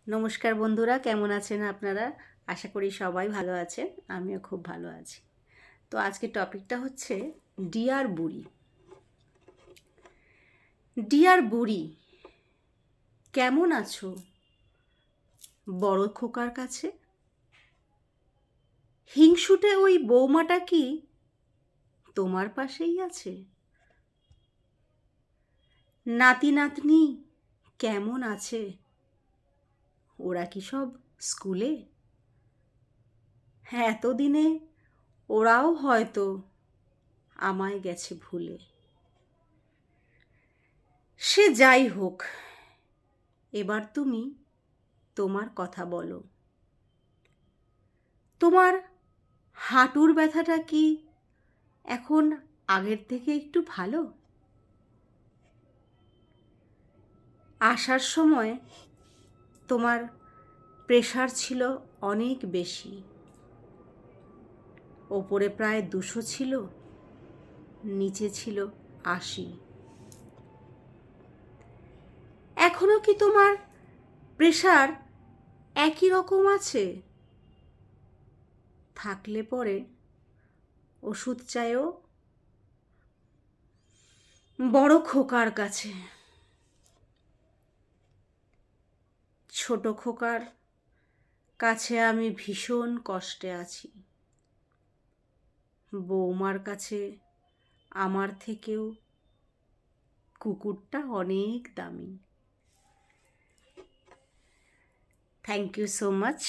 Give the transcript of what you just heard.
নমস্কার বন্ধুরা, কেমন আছেন আপনারা? আশা করি সবাই ভালো আছেন। আমিও খুব ভালো আছি। তো আজকে টপিকটা হচ্ছে ডিয়ার বুড়ি। ডিয়ার বুড়ি, কেমন আছো বড় খোকার কাছে? হিংসুটে ওই বৌমাটা কি তোমার পাশেই আছে? নাতি নাতনি কেমন আছে? ওরা কি সব স্কুলে? হ্যাঁ, এতদিনে ওরাও হয়তো আমায় গেছে ভুলে। সে যাই হোক, এবার তুমি তোমার কথা বলো। তোমার হাঁটুর ব্যথাটা কি এখন আগের থেকে একটু ভালো? আসার সময় তোমার প্রেশার ছিল অনেক বেশি, ওপরে প্রায় 200 ছিল, নিচে ছিল 80। এখনো কি তোমার প্রেশার একই রকম আছে? থাকলে পরে ওষুধ চাইও বড় খোকার কাছে। ছোট খোকার কাছে আমি ভীষণ কষ্টে আছি। বৌমার কাছে আমার থেকেও কুকুরটা অনেক দামি। Thank you so much.